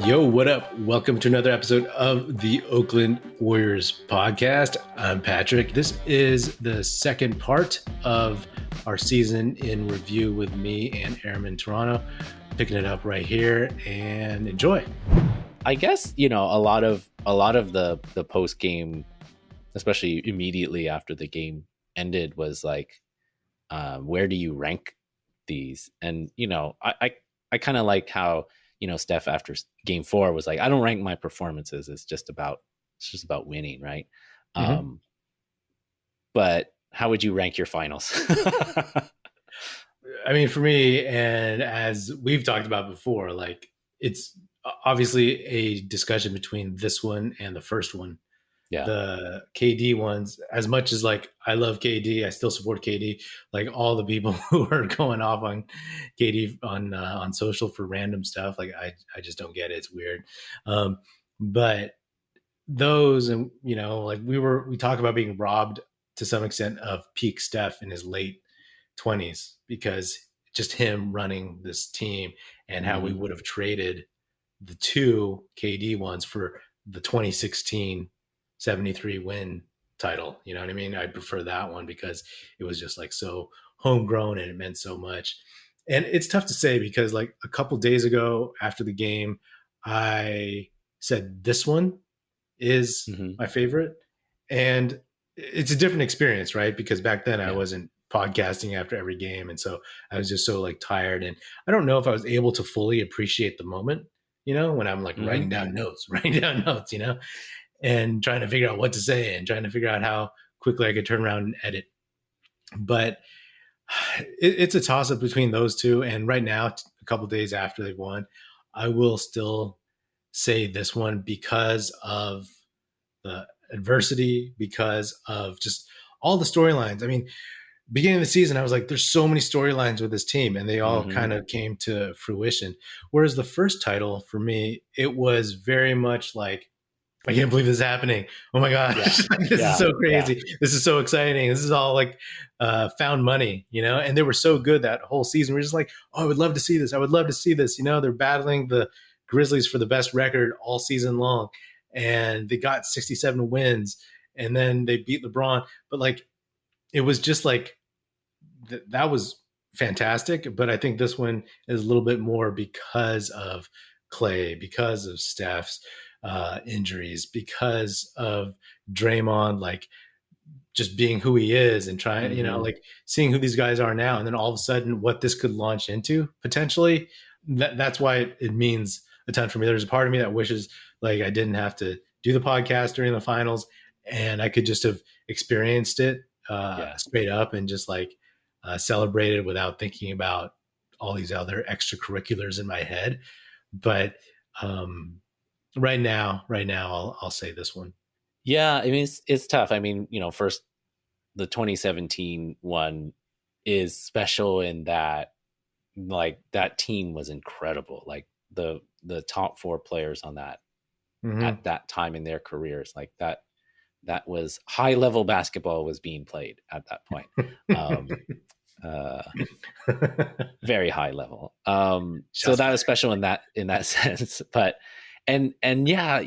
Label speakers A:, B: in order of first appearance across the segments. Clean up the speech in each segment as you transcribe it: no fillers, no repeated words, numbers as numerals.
A: Yo, what up? Welcome to another episode of the Oakland Warriors podcast. I'm Patrick. This is the second part of our season in review with me and Aram in Toronto. Picking it up right here and enjoy.
B: I guess, a lot of the post game, especially immediately after the game ended, was like, where do you rank these? And I kind of like how Steph after game 4 was like, I don't rank my performances. It's just about winning, right? Mm-hmm. But how would you rank your finals?
A: I mean, for me, and as we've talked about before, like it's obviously a discussion between this one and the first one. Yeah. The KD ones, as much as like I love KD, I still support KD. Like all the people who are going off on KD on social for random stuff, like I just don't get it. It's weird. But those, and like we talk about being robbed to some extent of peak Steph in his late 20s because just him running this team and how we would have traded the two KD ones for the 2016 73 win title. You know what I mean? I prefer that one because it was just like so homegrown and it meant so much. And it's tough to say because like a couple days ago after the game, I said this one is my favorite. And it's a different experience, right? Because back then I wasn't podcasting after every game. And so I was just so like tired. And I don't know if I was able to fully appreciate the moment, when I'm like writing down notes, and trying to figure out what to say and trying to figure out how quickly I could turn around and edit. But it's a toss-up between those two. And right now, a couple of days after they've won, I will still say this one because of the adversity, because of just all the storylines. I mean, beginning of the season, I was like, there's so many storylines with this team, and they all kind of came to fruition. Whereas the first title for me, it was very much like, I can't believe this is happening. Oh my gosh. Yeah. This is so crazy. Yeah. This is so exciting. This is all like found money, and they were so good that whole season. We're just like, oh, I would love to see this. I would love to see this. They're battling the Grizzlies for the best record all season long. And they got 67 wins and then they beat LeBron. But like, it was just like, that was fantastic. But I think this one is a little bit more because of Klay, because of Steph's injuries, because of Draymond, like just being who he is and trying, like seeing who these guys are now. And then all of a sudden what this could launch into potentially, that's why it means a ton for me. There's a part of me that wishes like I didn't have to do the podcast during the finals and I could just have experienced it straight up and just like celebrated without thinking about all these other extracurriculars in my head. But right now, I'll say this one.
B: Yeah, I mean, it's tough. I mean, first, the 2017 one is special in that, like, that team was incredible. Like, the top 4 players on that at that time in their careers, like that was high-level basketball was being played at that point. Very high level. So that was special in that sense. But and yeah,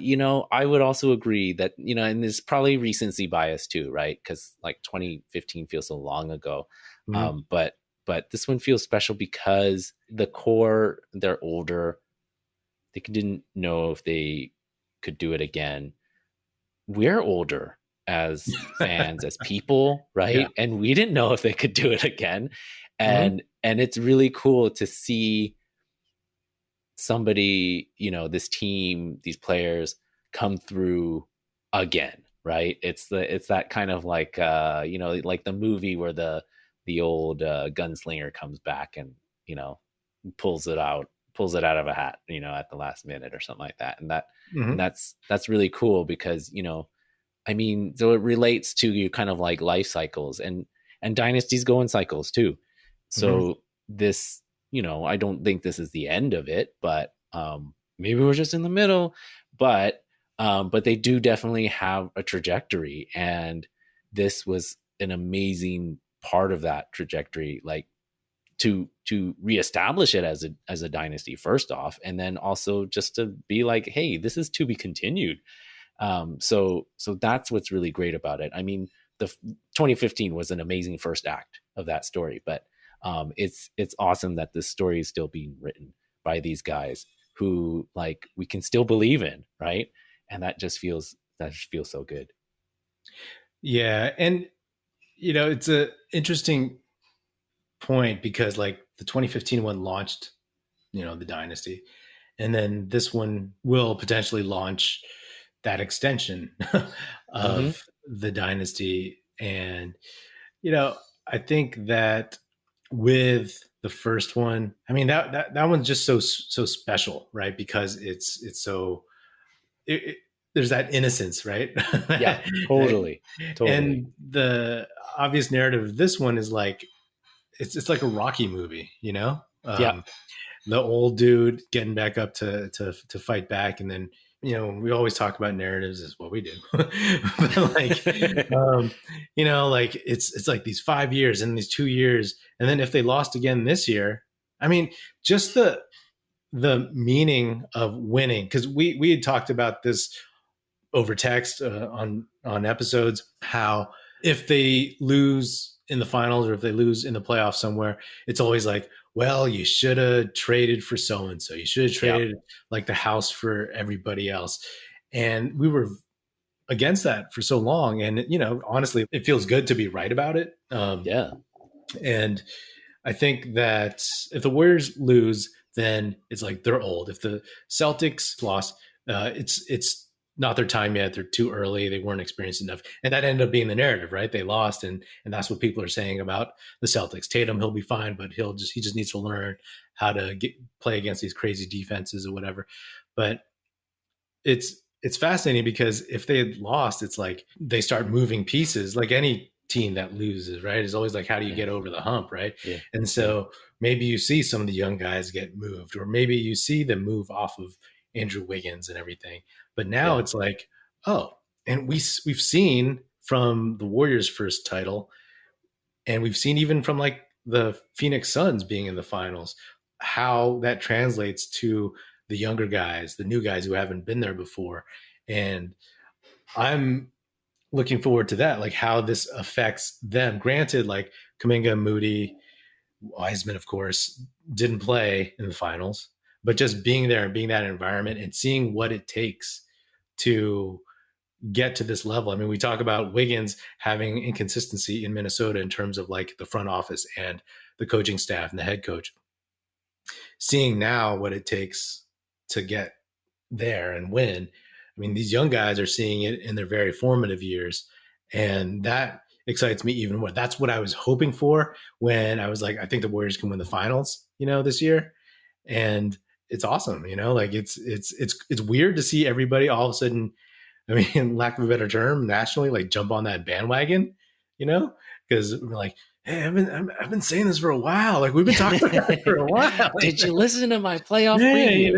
B: I would also agree that, and there's probably recency bias too, right? Because like 2015 feels so long ago. But this one feels special because the core, they're older. They didn't know if they could do it again. We're older as fans, as people, right? Yeah. And we didn't know if they could do it again. And it's really cool to see somebody, this team, these players come through again, right? It's that kind of like, like the movie where the old gunslinger comes back and, pulls it out of a hat, at the last minute or something like that. And and that's really cool because, I mean, so it relates to you kind of like life cycles and dynasties go in cycles too. So this, I don't think this is the end of it, but maybe we're just in the middle, but they do definitely have a trajectory. And this was an amazing part of that trajectory. Like to reestablish it as a dynasty first off, and then also just to be like, hey, this is to be continued. So that's what's really great about it. I mean, the 2015 was an amazing first act of that story, but it's awesome that this story is still being written by these guys who like we can still believe in, right? And that just feels so good.
A: Yeah, and it's a interesting point because like the 2015 one launched, the dynasty, and then this one will potentially launch that extension
B: Mm-hmm.
A: of the dynasty. And I think that with the first one, I mean that one's just so special, right? Because it's so it, there's that innocence, right?
B: Yeah, totally.
A: And the obvious narrative of this one is like it's like a Rocky movie,
B: Yeah.
A: the old dude getting back up to fight back, and then we always talk about narratives is what we do, but like like it's like these 5 years and these 2 years, and then if they lost again this year, I mean, just the meaning of winning, because we had talked about this over text on episodes, how if they lose in the finals or if they lose in the playoffs somewhere, it's always like, well, you should have traded for so and so. You should have traded like the house for everybody else. And we were against that for so long. And honestly, it feels good to be right about it.
B: Yeah.
A: And I think that if the Warriors lose, then it's like they're old. If the Celtics lost, it's not their time yet. They're too early. They weren't experienced enough, and that ended up being the narrative, right? They lost, and that's what people are saying about the Celtics. Tatum, he'll be fine, but he just needs to learn how to play against these crazy defenses or whatever. But it's fascinating because if they had lost, it's like they start moving pieces, like any team that loses, right? It's always like, how do you get over the hump, right?
B: Yeah.
A: And so maybe you see some of the young guys get moved, or maybe you see them move off of Andrew Wiggins and everything. But now it's like, oh, and we've seen from the Warriors' first title, and we've seen even from like the Phoenix Suns being in the finals, how that translates to the younger guys, the new guys who haven't been there before. And I'm looking forward to that, like how this affects them. Granted, like Kuminga, Moody, Wiseman, of course, didn't play in the finals, but just being there and being that environment and seeing what it takes to get to this level. I mean, we talk about Wiggins having inconsistency in Minnesota in terms of like the front office and the coaching staff and the head coach. Seeing now what it takes to get there and win. I mean, these young guys are seeing it in their very formative years, and that excites me even more. That's what I was hoping for when I was like, I think the Warriors can win the finals, this year. And it's awesome, like it's weird to see everybody all of a sudden, I mean, lack of a better term, nationally, like jump on that bandwagon, because we're like, hey, I've been saying this for a while. Like we've been talking about it for a while.
B: Did you listen to my playoff preview?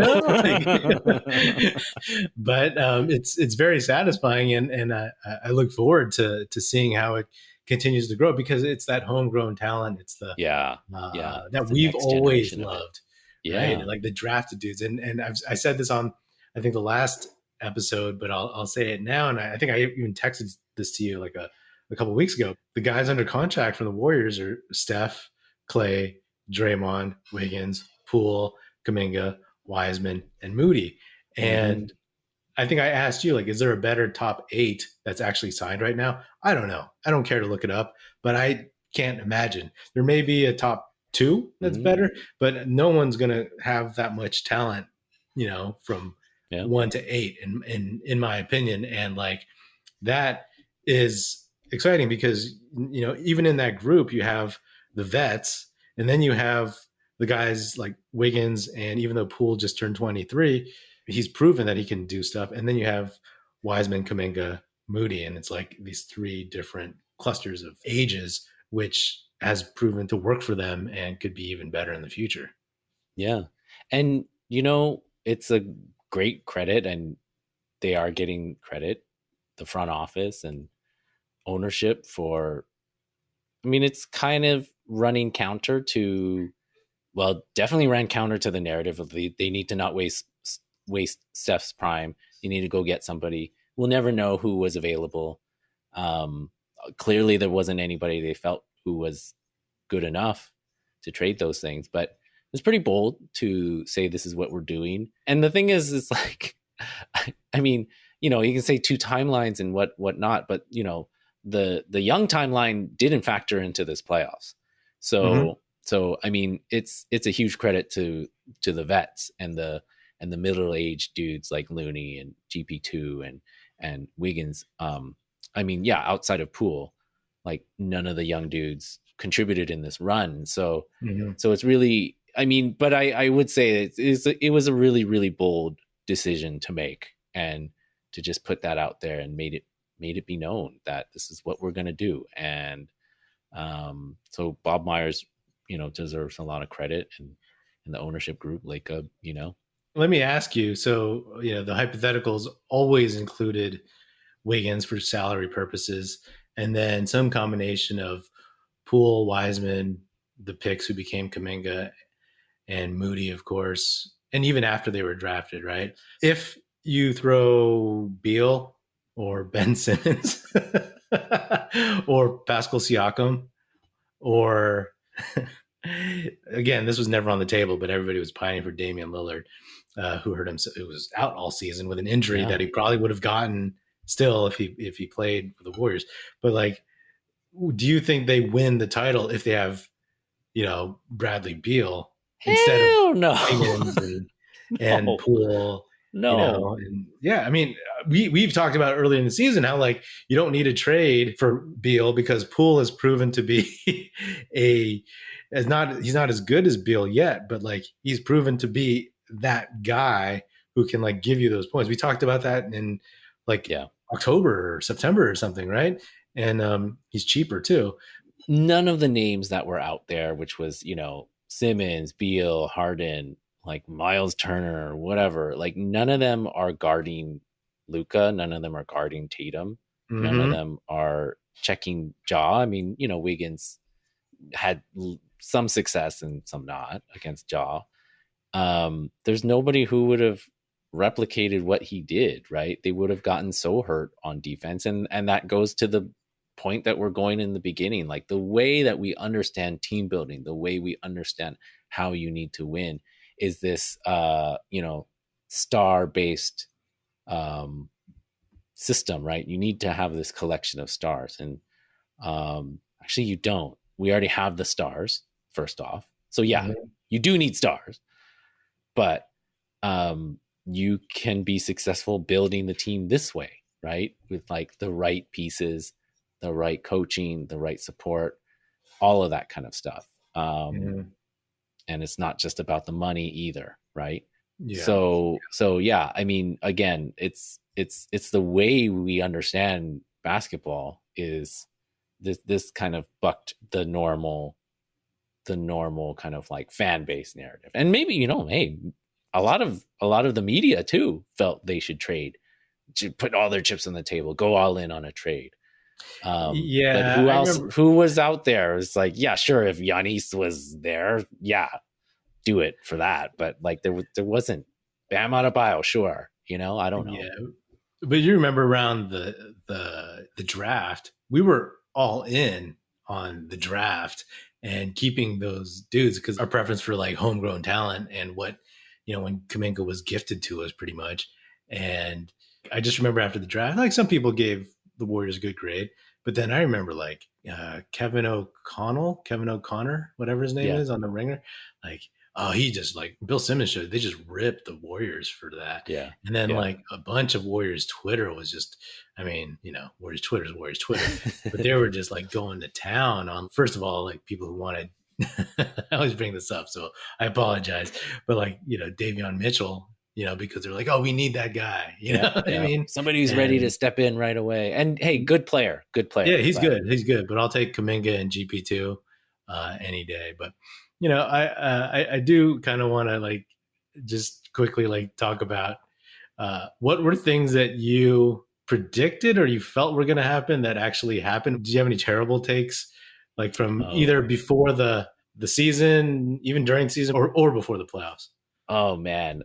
A: But it's very satisfying, and I look forward to seeing how it continues to grow, because it's that homegrown talent. It's the that we've always loved, right? Like the drafted dudes, and I said this on I think the last episode, but I'll say it now, and I think I even texted this to you like a couple of weeks ago. The guys under contract from the Warriors are Steph, Klay, Draymond, Wiggins, Poole, Kuminga, Wiseman, and Moody. And I think I asked you, like, is there a better top 8 that's actually signed right now? I don't know. I don't care to look it up, but I can't imagine. There may be a top 2 that's better, but no one's going to have that much talent, from 1 to 8 in my opinion. And like that is exciting because even in that group you have the vets, and then you have the guys like Wiggins, and even though Poole just turned 23, he's proven that he can do stuff. And then you have Wiseman, Kuminga, Moody, and it's like these 3 different clusters of ages, which has proven to work for them and could be even better in the future.
B: Yeah. And it's a great credit, and they are getting credit, the front office and ownership, for mean, it's kind of running counter to, well, definitely ran counter to the narrative of they need to not waste Steph's prime. You need to go get somebody. We'll never know who was available. Clearly, there wasn't anybody they felt who was good enough to trade those things, but it's pretty bold to say this is what we're doing. And the thing is, it's like, I mean, you know, you can say 2 timelines and whatnot, but you know, the young timeline didn't factor into this playoffs. So I mean, it's a huge credit to the vets and the middle-aged dudes like Looney and GP2 and Wiggins. I mean, yeah, outside of Poole, like none of the young dudes contributed in this run. So so it's really, I mean, but I would say it was a really, really bold decision to make, and to just put that out there and made it be known that this is what we're going to do. And so Bob Myers, you know, deserves a lot of credit, and the ownership group, Lacob, you know.
A: Let me ask you, so, you know, the hypotheticals always included Wiggins for salary purposes, and then some combination of Poole, Wiseman, the picks who became Kuminga, and Moody, of course, and even after they were drafted, right? If you throw Beal or Ben Simmons or Pascal Siakam, or again, this was never on the table, but everybody was pining for Damian Lillard, who hurt himself. It was out all season with an injury that he probably would have gotten still if he played for the Warriors. But like, do you think they win the title if they have, you know, Bradley Beal instead of Wiggins and Poole?
B: No.
A: You know, and yeah, I mean, we've talked about earlier in the season how like you don't need a trade for Beal because Poole has proven to be he's not as good as Beal yet, but like he's proven to be that guy who can like give you those points. We talked about that in like October or September or something, right? And he's cheaper too.
B: None of the names that were out there, which was, you know, Simmons, Beal, Harden, like Miles Turner or whatever, like none of them are guarding Luka. None of them are guarding Tatum. None of them are checking Ja. I mean, you know, Wiggins had some success and some not against Ja. There's nobody who would have replicated what he did, right? They would have gotten so hurt on defense. And that goes to the point that we're going in the beginning, like the way that we understand team building, the way we understand how you need to win is this, you know, star-based system, right? You need to have this collection of stars. And actually, you don't. We already have the stars, first off. So, yeah, you do need stars. But you can be successful building the team this way, right? With like the right pieces, the right coaching, the right support, all of that kind of stuff. And it's not just about the money either, right? Yeah. So yeah, I mean, again, it's the way we understand basketball is this kind of bucked the normal kind of like fan base narrative. And maybe, you know, hey, a lot of the media too felt they should trade, should put all their chips on the table, go all in on a trade. But who else? Who was out there? It was like, yeah, sure. If Giannis was there, yeah, do it for that. But like, there wasn't. Bam Adebayo, sure. You know, I don't know.
A: Yeah, but you remember around the draft, we were all in on the draft and keeping those dudes because our preference for like homegrown talent and what, you know, when Kuminga was gifted to us pretty much. And I just remember after the draft, like some people gave the Warriors a good grade, but then I remember like Kevin O'Connor, whatever his name is on the Ringer, like, oh, he just like Bill Simmons showed, they just ripped the Warriors for that.
B: Yeah.
A: And then like a bunch of Warriors Twitter was just, I mean, you know, Warriors Twitter is Warriors Twitter, but they were just like going to town on, first of all, like people who wanted, I always bring this up, so I apologize, but like, you know, Davion Mitchell, you know, because they're like, oh, we need that guy. You know what I mean?
B: Somebody who's ready to step in right away. And hey, good player.
A: Yeah, he's good. He's good. But I'll take Kuminga and GP2 any day. But, you know, I do kind of want to like just quickly like talk about what were things that you predicted or you felt were going to happen that actually happened. Do you have any terrible takes like from either
B: Oh,
A: before the season, even during the season, or before the playoffs.
B: oh man.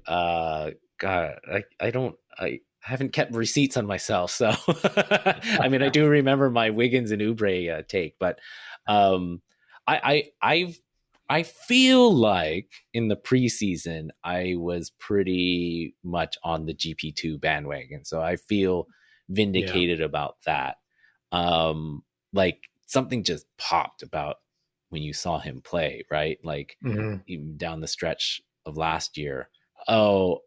B: God, I haven't kept receipts on myself. So, I mean, I do remember my Wiggins and Oubre take, but um, I feel like in the preseason I was pretty much on the GP2 bandwagon, so I feel
A: Yeah.
B: vindicated about that. Like something just popped about when you saw him play, right? Like
A: Hmm.
B: even down the stretch of last year. Oh,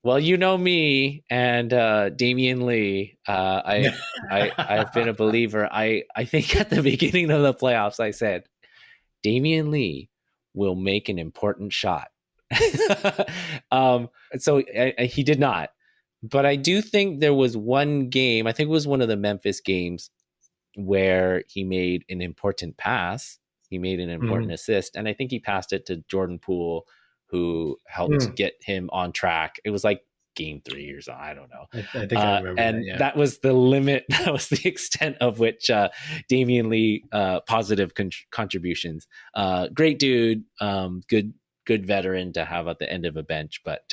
B: well, you know me and Damian Lee. I've been a believer. I think at the beginning of the playoffs, I said Damian Lee will make an important shot. um, so he did not. But I do think there was one game, I think it was one of the Memphis games, where he made an important pass. He made an important
A: Hmm.
B: assist. And I think he passed it to Jordan Poole, who helped get him on track. It was like game 3 or so. I don't know.
A: I think I remember that.
B: And
A: Yeah.
B: that was the limit. That was the extent of which Damian Lee positive contributions. Great dude, good veteran to have at the end of a bench, but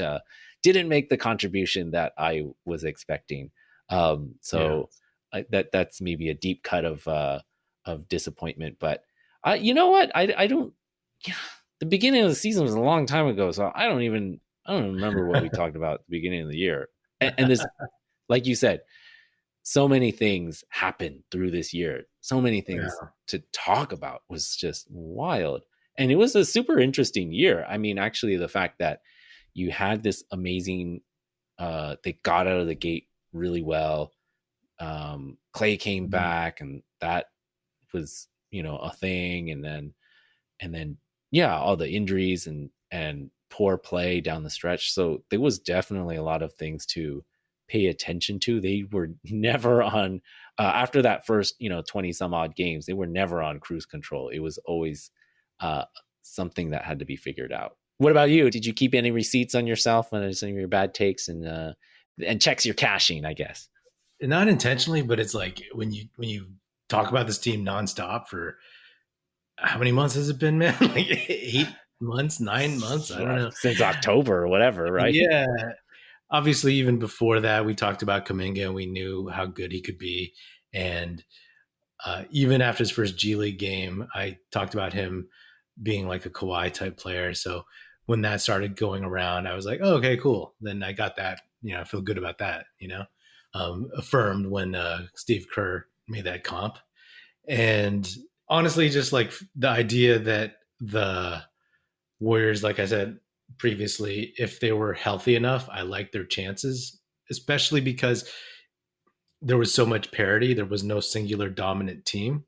B: didn't make the contribution that I was expecting.
A: Yeah.
B: So that's maybe a deep cut of disappointment. But you know what? I don't. Yeah, the beginning of the season was a long time ago, so I don't remember what we talked about at the beginning of the year. And this, like you said, so many things happened through this year. So many things
A: Yeah.
B: to talk about was just wild. And it was a super interesting year. I mean, actually, the fact that you had this amazing, they got out of the gate really well. Klay came back, and that was, a thing. And then, yeah, all the injuries and poor play down the stretch. So there was definitely a lot of things to pay attention to. They were never on after that first 20 some odd games. They were never on cruise control. It was always uh, something that had to be figured out. What about you? Did you keep any receipts on yourself on some of your bad takes and checks you're cashing, I guess?
A: Not intentionally, but it's like when you talk about this team nonstop for how many months has it been, man? Like 8 months, 9 months? I don't know.
B: Since October or whatever, right?
A: Yeah. Obviously, even before that, we talked about Kuminga and we knew how good he could be. And even after his first G League game, I talked about him being like a Kawhi type player. So when that started going around, I was like, oh, okay, cool. Then I got that, I feel good about that, affirmed when Steve Kerr made that comp. And honestly, just like the idea that the Warriors, like I said previously, if they were healthy enough, I like their chances, especially because there was so much parity. There was no singular dominant team.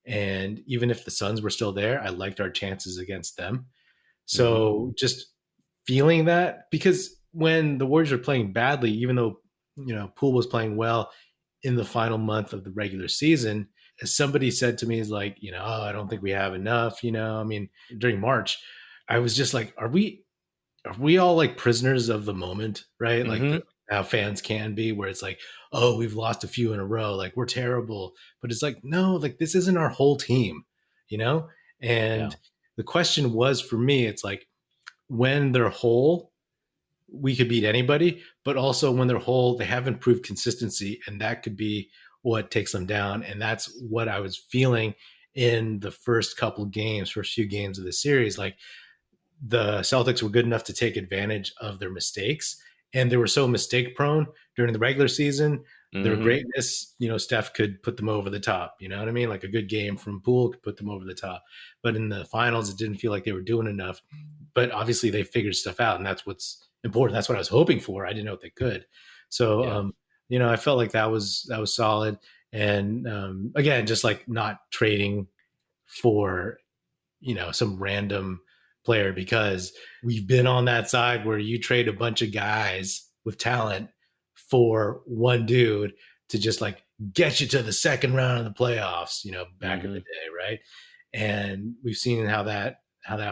A: And even if the Suns were still there, I liked our chances against them.
B: Mm-hmm.
A: So just feeling that, because when the Warriors were playing badly, even though, Poole was playing well in the final month of the regular season, as somebody said to me, is like, oh, I don't think we have enough, I mean, during March, I was just like, are we all like prisoners of the moment, right? Like
B: Mm-hmm.
A: how fans can be, where it's like, oh, we've lost a few in a row, like we're terrible. But it's like, no, like this isn't our whole team, you know?
B: Yeah.
A: And the question was for me, it's like when they're whole, we could beat anybody, but also when they're whole, they haven't proved consistency, and that could be what takes them down. And that's what I was feeling in the first few games of the series. Like the Celtics were good enough to take advantage of their mistakes, and they were so mistake prone during the regular season. Their
B: Mm-hmm.
A: greatness, Steph could put them over the top. You know what I mean? Like a good game from Poole could put them over the top. But in the finals, it didn't feel like they were doing enough. But obviously, they figured stuff out, and that's what's important. That's what I was hoping for. I didn't know if they could. So,
B: Yeah.
A: I felt like that was solid. And again, just like not trading for some random player, because we've been on that side where you trade a bunch of guys with talent for one dude to just like get you to the second round of the playoffs, back in the
B: Mm-hmm.
A: day, right? And we've seen how that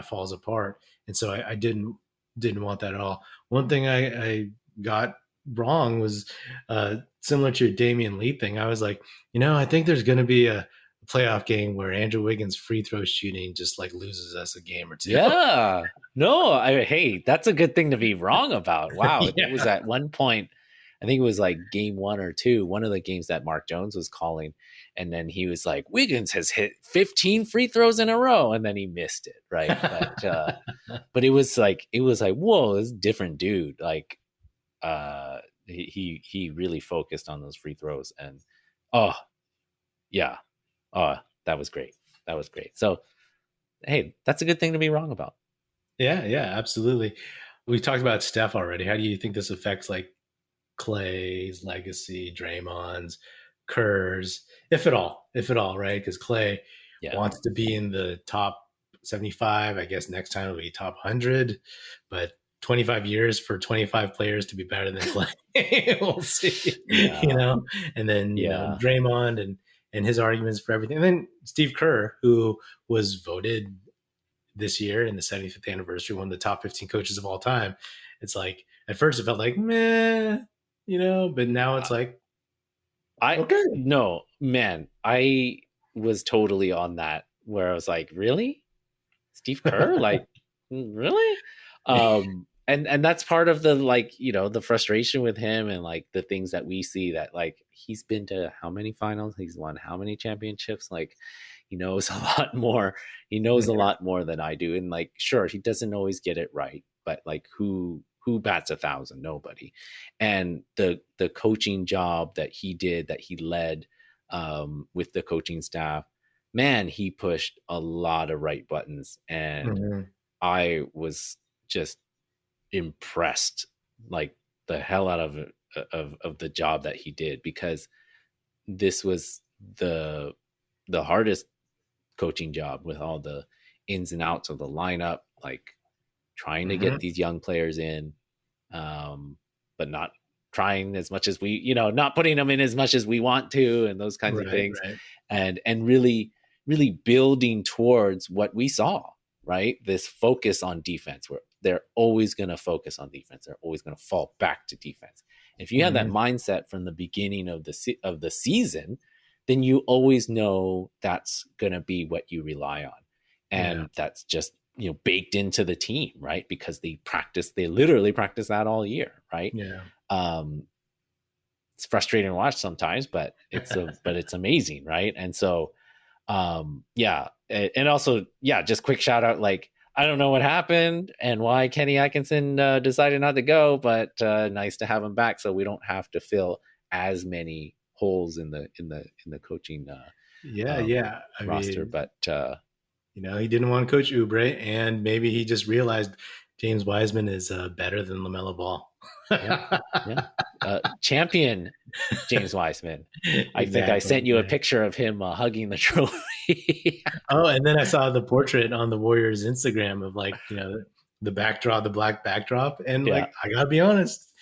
A: falls apart. And so I didn't want that at all. One thing I got wrong was similar to your Damian Lee thing. I was like, I think there's going to be a playoff game where Andrew Wiggins' free throw shooting just like loses us a game or two.
B: Yeah. No, hey, that's a good thing to be wrong about. Wow.
A: Yeah.
B: It was at one point, I think it was like game 1 or 2, one of the games that Mark Jones was calling. And then he was like, Wiggins has hit 15 free throws in a row. And then he missed it. Right. But it was like, whoa, this is a different dude. Like, he really focused on those free throws. And, oh, yeah. Oh, that was great. That was great. So, hey, that's a good thing to be wrong about.
A: Yeah, absolutely. We talked about Steph already. How do you think this affects like Klay's legacy, Draymond's, Kerr's, if at all, right? Because Klay wants to be in the top 75. I guess next time it'll be top 100, but 25 years for 25 players to be better than Klay. We'll see, and then, Draymond and his arguments for everything. And then Steve Kerr, who was voted this year in the 75th anniversary, one of the top 15 coaches of all time. It's like, at first it felt like, meh, but now it's like, okay.
B: No, man, I was totally on that where I was like, really? Steve Kerr? Like, really? And that's part of the, like, the frustration with him and like the things that we see that like he's been to how many finals, he's won how many championships, like he knows a lot more. He knows a lot more than I do. And like, sure, he doesn't always get it right, but like who bats 1,000? Nobody. And the coaching job that he did, that he led with the coaching staff, man, he pushed a lot of right buttons. And I was just impressed, like the hell out of the job that he did, because this was the hardest coaching job with all the ins and outs of the lineup, like trying to get these young players in, but not trying as much as we, not putting them in as much as we want to, and those kinds of things. Right. And really, really building towards what we saw, right? This focus on defense, where they're always going to focus on defense. They're always going to fall back to defense. If you have that mindset from the beginning of the season, then you always know that's going to be what you rely on. And that's just, baked into the team, right? Because they literally practice that all year, right? Yeah. It's frustrating to watch sometimes, but it's amazing, right? And so, and also, just quick shout out, like, I don't know what happened and why Kenny Atkinson decided not to go, but nice to have him back, so we don't have to fill as many holes in the coaching roster. But
A: he didn't want to coach Oubre, and maybe he just realized James Wiseman is better than LaMelo Ball.
B: Champion James Wiseman. I think I sent you a picture of him hugging the trophy.
A: Oh, and then I saw the portrait on the Warriors Instagram of like, the backdrop, the black backdrop. And like, I gotta be honest,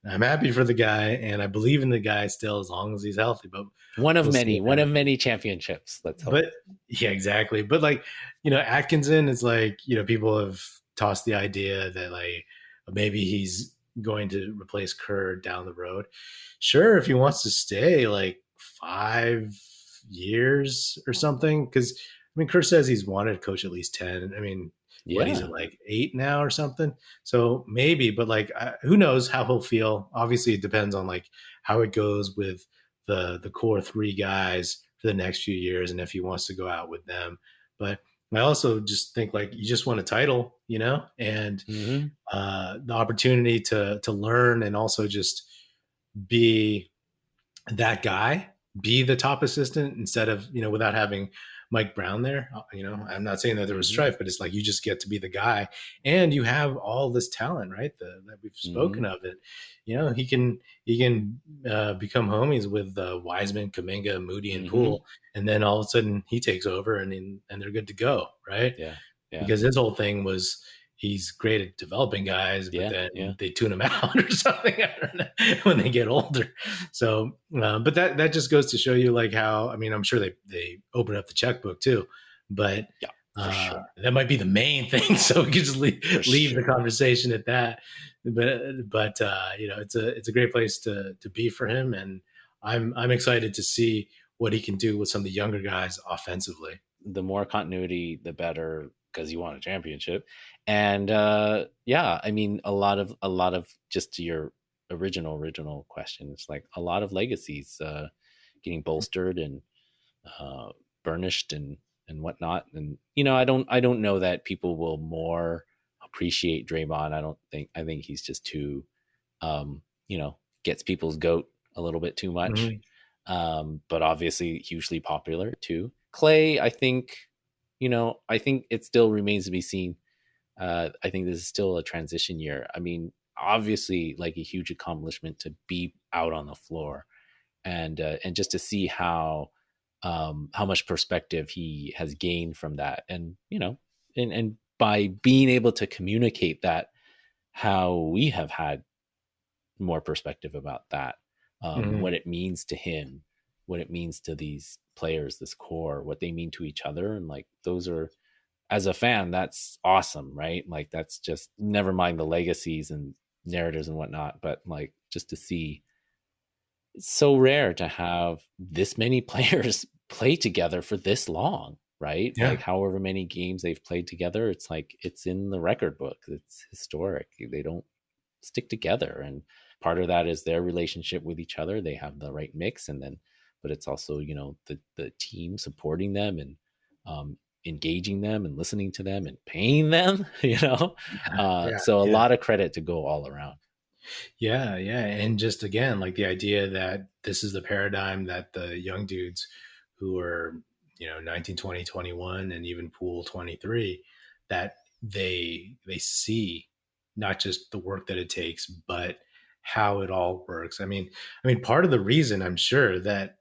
A: I'm happy for the guy, and I believe in the guy still, as long as he's healthy. But
B: one of many championships. Let's hope.
A: But yeah, exactly. But like, Atkinson is like, people have tossed the idea that like maybe he's going to replace Kerr down the road. Sure, if he wants to stay like 5 years or something, because Kerr says he's wanted to coach at least 10. What, he's at like 8 now or something. So maybe, but like, who knows how he'll feel. Obviously it depends on like how it goes with the core 3 guys for the next few years, and if he wants to go out with them. But I also just think like you just want a title, and the opportunity to learn, and also just be that guy, be the top assistant instead of, without having Mike Brown there. I'm not saying that there was strife, but it's like you just get to be the guy, and you have all this talent, right? That we've spoken of it. He can become homies with Wiseman, Kuminga, Moody, and Poole, and then all of a sudden he takes over, and they're good to go, right? Yeah. Because his whole thing was he's great at developing guys, but then they tune him out or something when they get older. So, but that just goes to show you like how, I'm sure they open up the checkbook too, but sure. That might be the main thing. So we could just leave the conversation at that. But it's a great place to be for him. And I'm excited to see what he can do with some of the younger guys offensively.
B: The more continuity, the better, because you want a championship. And yeah, I mean, a lot of just to your original question, it's like a lot of legacies getting bolstered and burnished and whatnot. And I don't know that people will more appreciate Draymond. I think he's just too gets people's goat a little bit too much. But obviously hugely popular too. Klay, I think it still remains to be seen. I think this is still a transition year. I mean, obviously, like a huge accomplishment to be out on the floor, and just to see how much perspective he has gained from that, and and by being able to communicate that, how we have had more perspective about that, what it means to him, what it means to these players, this core, what they mean to each other. And like, those are, as a fan, that's awesome, right? Like, that's just, never mind the legacies and narratives and whatnot, but like, just to see, it's so rare to have this many players play together for this long, right?
A: Yeah.
B: Like, however many games they've played together, it's like, it's in the record book. It's historic. They don't stick together. And part of that is their relationship with each other. They have the right mix. And then, but it's also, the team supporting them and engaging them and listening to them and paying them, so a lot of credit to go all around.
A: Yeah. And just, again, like the idea that this is the paradigm that the young dudes who are, 19, 20, 21, and even Poole 23, that they see not just the work that it takes, but how it all works. I mean, part of the reason, I'm sure, that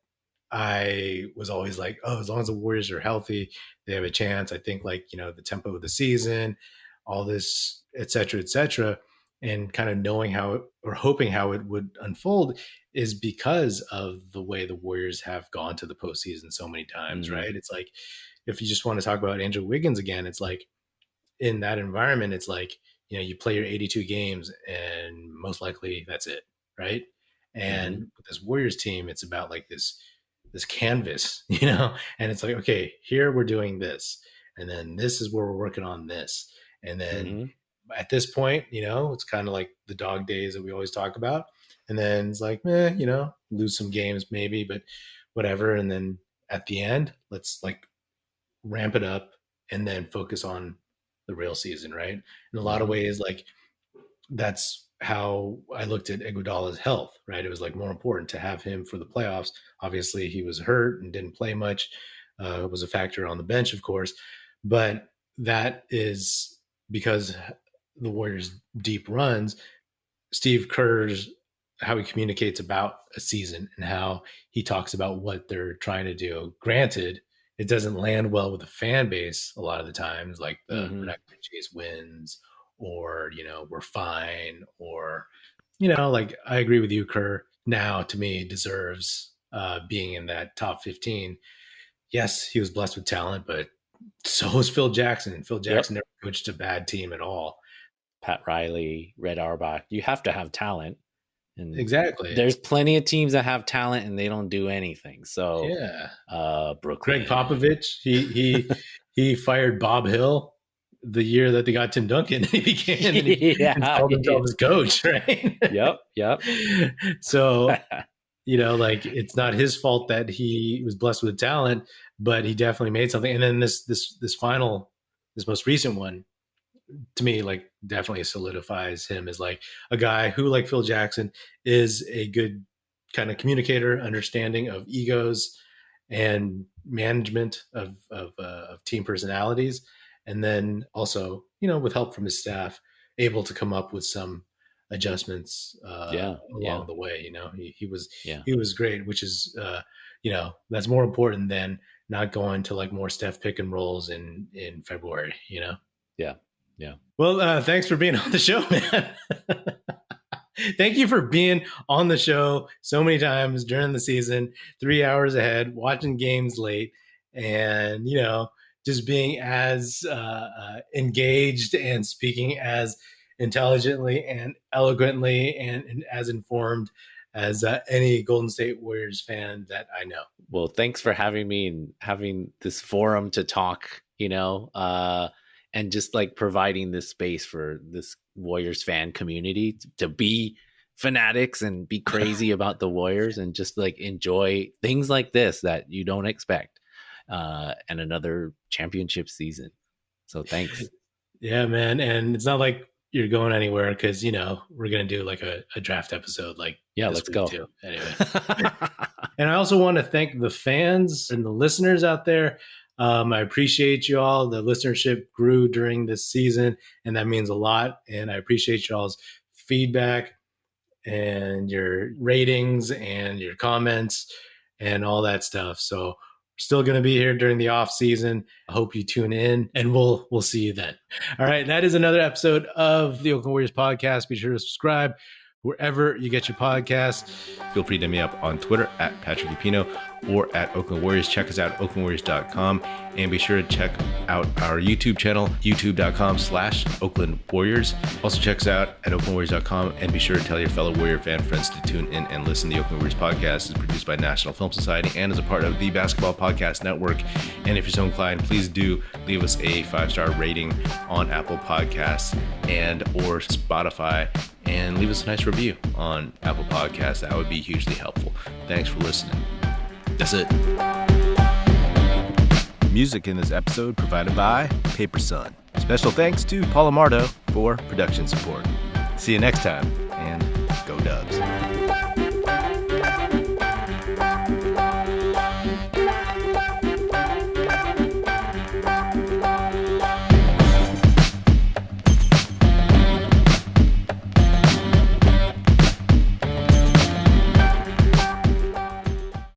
A: I was always like, oh, as long as the Warriors are healthy, they have a chance. I think, like, the tempo of the season, all this, et cetera, and kind of knowing how, or hoping how it would unfold, is because of the way the Warriors have gone to the postseason so many times, right? It's like, if you just want to talk about Andrew Wiggins again, it's like, in that environment, it's like, you play your 82 games and most likely that's it, right? And with this Warriors team, it's about like this canvas, and it's like, okay, here we're doing this, and then this is where we're working on this, and then at this point, it's kind of like the dog days that we always talk about, and then it's like, lose some games maybe, but whatever, and then at the end, let's like ramp it up and then focus on the real season, right? In a lot of ways, like, that's how I looked at Iguodala's health, right? It was like more important to have him for the playoffs. Obviously, he was hurt and didn't play much. It was a factor on the bench, of course, but that is because the Warriors' deep runs, Steve Kerr's, how he communicates about a season and how he talks about what they're trying to do. Granted, it doesn't land well with the fan base a lot of the times, like the we're not going to chase wins, or, we're fine, or, like, I agree with you, Kerr now, to me, deserves being in that top 15. Yes, he was blessed with talent, but so was Phil Jackson. Phil Jackson never coached a bad team at all.
B: Pat Riley, Red Auerbach, you have to have talent. And
A: exactly.
B: There's plenty of teams that have talent and they don't do anything. So
A: Greg
B: Brooklyn.
A: Popovich, he fired Bob Hill the year that they got Tim Duncan. He became and called himself his coach, right?
B: Yep.
A: So, like, it's not his fault that he was blessed with talent, but he definitely made something. And then this most recent one, to me, like, definitely solidifies him as like a guy who, like Phil Jackson, is a good kind of communicator, understanding of egos and management of team personalities. And then also, with help from his staff, able to come up with some adjustments along the way. He was great, which is, that's more important than not going to like more Steph pick and rolls in February,
B: Yeah.
A: Well, thanks for being on the show, man. Thank you for being on the show so many times during the season, 3 hours ahead, watching games late, and, just being as engaged and speaking as intelligently and eloquently and as informed as any Golden State Warriors fan that I know.
B: Well, thanks for having me and having this forum to talk, and just like providing this space for this Warriors fan community to be fanatics and be crazy about the Warriors and just like enjoy things like this that you don't expect, and another championship season. So thanks.
A: Yeah, man. And it's not like you're going anywhere because, we're going to do like a draft episode.
B: Let's go.
A: Too. Anyway. And I also want to thank the fans and the listeners out there. I appreciate you all. The listenership grew during this season, and that means a lot. And I appreciate y'all's feedback and your ratings and your comments and all that stuff. So we're still going to be here during the off season. I hope you tune in, and we'll see you then. All right. That is another episode of the Oakland Warriors podcast. Be sure to subscribe wherever you get your podcasts. Feel free to hit me up on Twitter at Patrick Epino or at Oakland Warriors. Check us out at oaklandwarriors.com, and be sure to check out our YouTube channel, youtube.com/Oakland Warriors. Also check us out at oaklandwarriors.com, and be sure to tell your fellow Warrior fan friends to tune in and listen. The Oakland Warriors podcast is produced by National Film Society and is a part of the Basketball Podcast Network. And if you're so inclined, please do leave us a 5-star rating on Apple Podcasts and or Spotify, and leave us a nice review on Apple Podcasts. That would be hugely helpful. Thanks for listening. That's it. Music in this episode provided by Paper Sun. Special thanks to Paul Amardo for production support. See you next time, and go Dubs.